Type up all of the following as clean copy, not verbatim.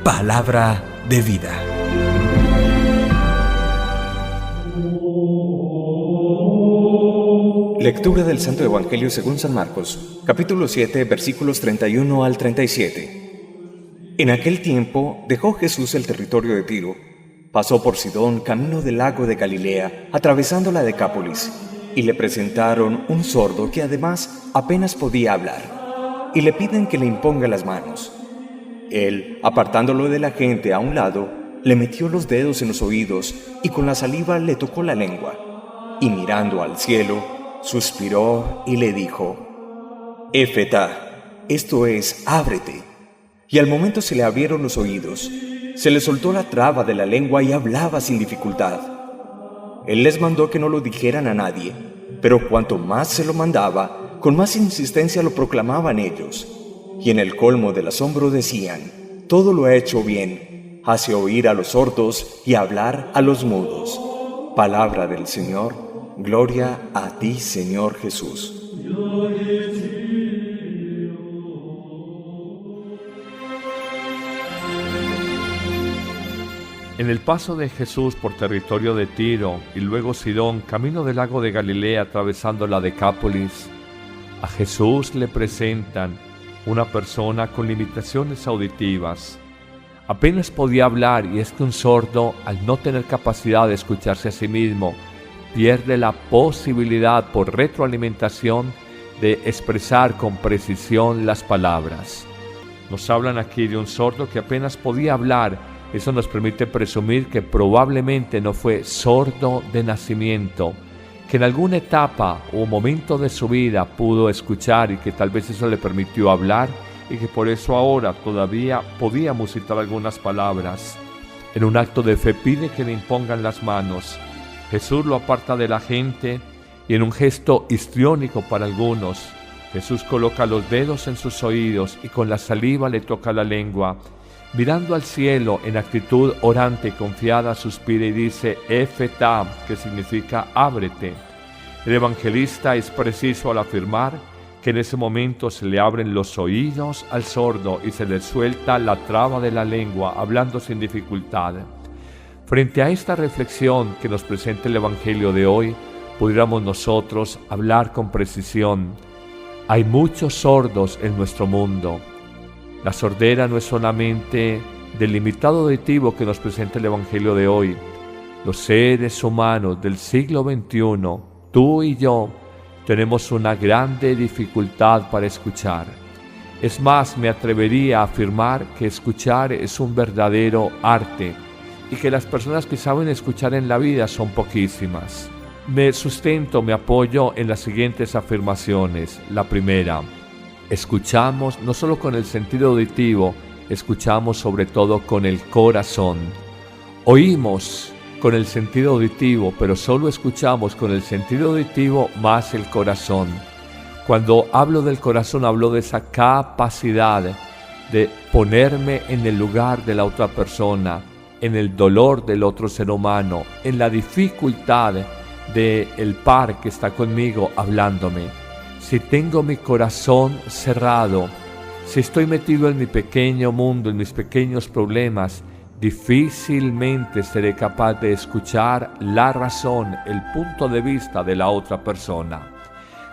Palabra de vida. Lectura del Santo Evangelio según San Marcos, capítulo 7, versículos 31 al 37. En aquel tiempo dejó Jesús el territorio de Tiro, pasó por Sidón camino del lago de Galilea, atravesando la Decápolis, y le presentaron un sordo que además apenas podía hablar, y le piden que le imponga las manos. Él, apartándolo de la gente a un lado, le metió los dedos en los oídos y con la saliva le tocó la lengua, y mirando al cielo, suspiró y le dijo: Éfeta, esto es, ábrete. Y al momento se le abrieron los oídos, se le soltó la traba de la lengua y hablaba sin dificultad. Él les mandó que no lo dijeran a nadie, pero cuanto más se lo mandaba, con más insistencia lo proclamaban ellos. Y en el colmo del asombro decían: todo lo ha hecho bien, hace oír a los sordos y hablar a los mudos. Palabra del Señor. Gloria a ti, Señor Jesús. En el paso de Jesús por territorio de Tiro y luego Sidón, camino del lago de Galilea atravesando la Decápolis, a Jesús le presentan una persona con limitaciones auditivas. Apenas podía hablar, y es que un sordo, al no tener capacidad de escucharse a sí mismo, pierde la posibilidad por retroalimentación de expresar con precisión las palabras. Nos hablan aquí de un sordo que apenas podía hablar. Eso nos permite presumir que probablemente no fue sordo de nacimiento, que en alguna etapa o momento de su vida pudo escuchar y que tal vez eso le permitió hablar y que por eso ahora todavía podía musitrar algunas palabras. En un acto de fe pide que le impongan las manos. Jesús lo aparta de la gente y en un gesto histriónico para algunos, Jesús coloca los dedos en sus oídos y con la saliva le toca la lengua. Mirando al cielo en actitud orante y confiada, suspira y dice: Éfeta, que significa ábrete. El evangelista es preciso al afirmar que en ese momento se le abren los oídos al sordo y se le suelta la traba de la lengua, hablando sin dificultad. Frente a esta reflexión que nos presenta el Evangelio de hoy, pudiéramos nosotros hablar con precisión. Hay muchos sordos en nuestro mundo. La sordera no es solamente del limitado auditivo que nos presenta el Evangelio de hoy. Los seres humanos del siglo XXI, tú y yo, tenemos una grande dificultad para escuchar. Es más, me atrevería a afirmar que escuchar es un verdadero arte y que las personas que saben escuchar en la vida son poquísimas. Me apoyo en las siguientes afirmaciones. La primera: escuchamos no solo con el sentido auditivo, escuchamos sobre todo con el corazón. Oímos con el sentido auditivo, pero solo escuchamos con el sentido auditivo más el corazón. Cuando hablo del corazón, hablo de esa capacidad de ponerme en el lugar de la otra persona, en el dolor del otro ser humano, en la dificultad del par que está conmigo hablándome. Si tengo mi corazón cerrado, si estoy metido en mi pequeño mundo, en mis pequeños problemas, difícilmente seré capaz de escuchar la razón, el punto de vista de la otra persona.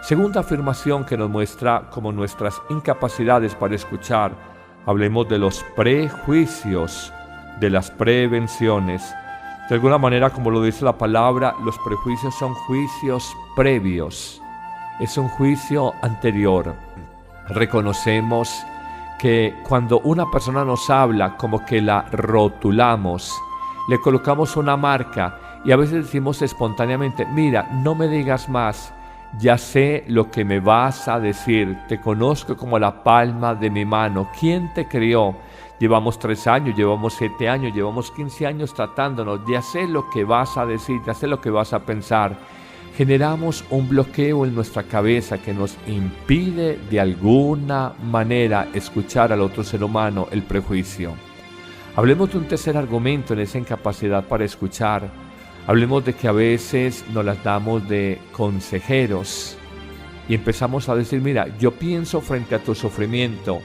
Segunda afirmación que nos muestra como nuestras incapacidades para escuchar. Hablemos de los prejuicios, de las prevenciones. De alguna manera, como lo dice la palabra, los prejuicios son juicios previos. Es un juicio anterior. Reconocemos que cuando una persona nos habla, como que la rotulamos, le colocamos una marca y a veces decimos espontáneamente: mira, no me digas más, ya sé lo que me vas a decir, te conozco como la palma de mi mano. ¿Quién te crió? Llevamos 3 años, llevamos 7 años, llevamos 15 años tratándonos, ya sé lo que vas a decir, ya sé lo que vas a pensar. Generamos un bloqueo en nuestra cabeza que nos impide de alguna manera escuchar al otro ser humano, el prejuicio. Hablemos de un tercer argumento en esa incapacidad para escuchar. Hablemos de que a veces nos las damos de consejeros y empezamos a decir: mira, yo pienso frente a tu sufrimiento,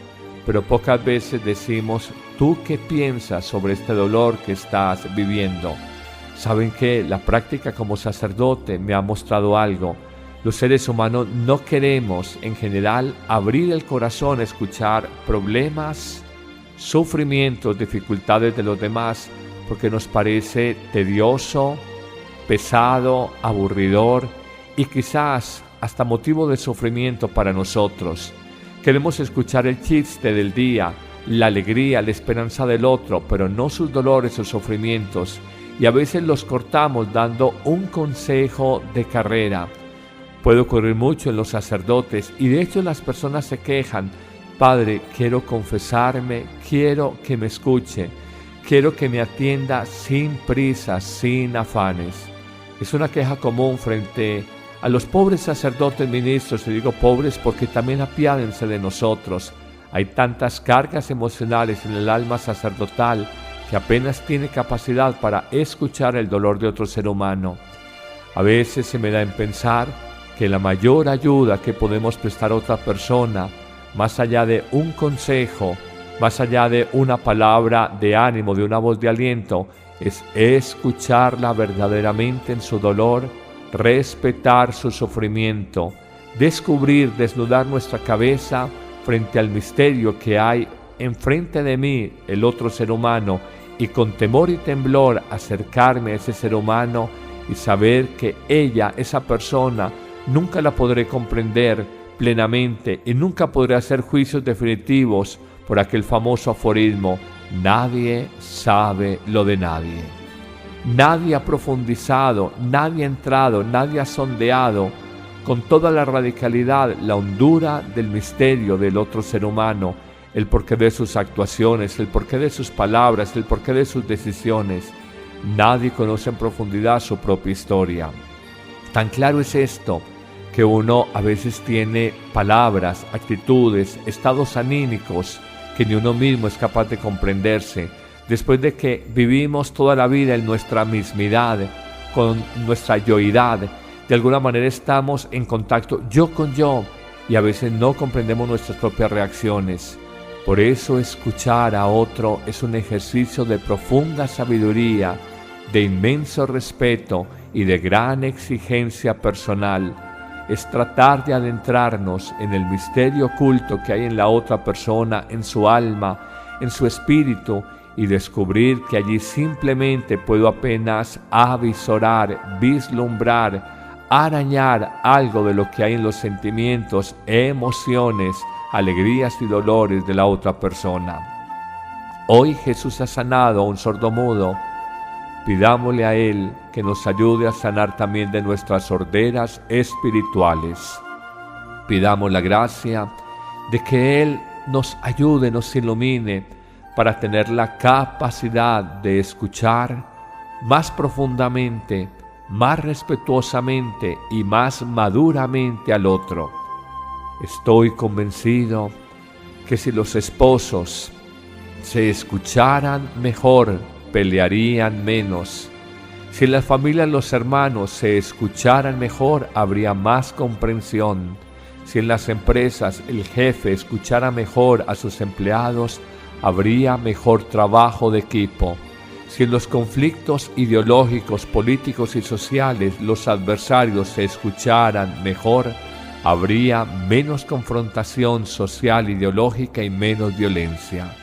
pero pocas veces decimos, ¿tú qué piensas sobre este dolor que estás viviendo? ¿Saben qué? La práctica como sacerdote me ha mostrado algo. Los seres humanos no queremos, en general, abrir el corazón a escuchar problemas, sufrimientos, dificultades de los demás, porque nos parece tedioso, pesado, aburridor y quizás hasta motivo de sufrimiento para nosotros. Queremos escuchar el chiste del día, la alegría, la esperanza del otro, pero no sus dolores o sufrimientos, y a veces los cortamos dando un consejo de carrera. Puede ocurrir mucho en los sacerdotes y de hecho las personas se quejan: Padre, quiero confesarme, quiero que me escuche, quiero que me atienda sin prisas, sin afanes. Es una queja común frente a los pobres sacerdotes ministros, y digo pobres porque también apiádense de nosotros. Hay tantas cargas emocionales en el alma sacerdotal que apenas tiene capacidad para escuchar el dolor de otro ser humano. A veces se me da en pensar que la mayor ayuda que podemos prestar a otra persona, más allá de un consejo, más allá de una palabra de ánimo, de una voz de aliento, es escucharla verdaderamente en su dolor, respetar su sufrimiento, descubrir, desnudar nuestra cabeza frente al misterio que hay enfrente de mí, el otro ser humano, y con temor y temblor acercarme a ese ser humano y saber que ella, esa persona, nunca la podré comprender plenamente y nunca podré hacer juicios definitivos por aquel famoso aforismo: nadie sabe lo de nadie. Nadie ha profundizado, nadie ha entrado, nadie ha sondeado con toda la radicalidad la hondura del misterio del otro ser humano, el porqué de sus actuaciones, el porqué de sus palabras, el porqué de sus decisiones. Nadie conoce en profundidad su propia historia. Tan claro es esto que uno a veces tiene palabras, actitudes, estados anímicos que ni uno mismo es capaz de comprenderse. Después de que vivimos toda la vida en nuestra mismidad, con nuestra yoidad, de alguna manera estamos en contacto yo con yo y a veces no comprendemos nuestras propias reacciones. Por eso escuchar a otro es un ejercicio de profunda sabiduría, de inmenso respeto y de gran exigencia personal. Es tratar de adentrarnos en el misterio oculto que hay en la otra persona, en su alma, en su espíritu, y descubrir que allí simplemente puedo apenas avisorar, vislumbrar, arañar algo de lo que hay en los sentimientos, emociones, alegrías y dolores de la otra persona. Hoy Jesús ha sanado a un sordomudo. Pidámosle a Él que nos ayude a sanar también de nuestras sorderas espirituales. Pidamos la gracia de que Él nos ayude, nos ilumine para tener la capacidad de escuchar más profundamente, más respetuosamente y más maduramente al otro. Estoy convencido que si los esposos se escucharan mejor, pelearían menos. Si en las familias los hermanos se escucharan mejor, habría más comprensión. Si en las empresas el jefe escuchara mejor a sus empleados, habría mejor trabajo de equipo. Si en los conflictos ideológicos, políticos y sociales los adversarios se escucharan mejor, habría menos confrontación social, ideológica y menos violencia.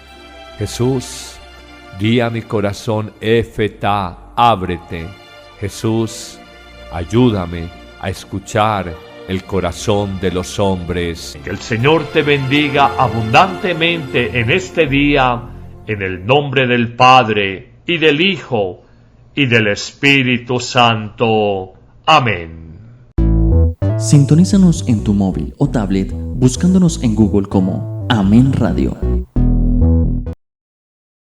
Jesús, guía mi corazón, Efetá, ábrete. Jesús, ayúdame a escuchar el corazón de los hombres. Que el Señor te bendiga abundantemente en este día, en el nombre del Padre, y del Hijo, y del Espíritu Santo. Amén. Sintonízanos en tu móvil o tablet buscándonos en Google como Amén Radio.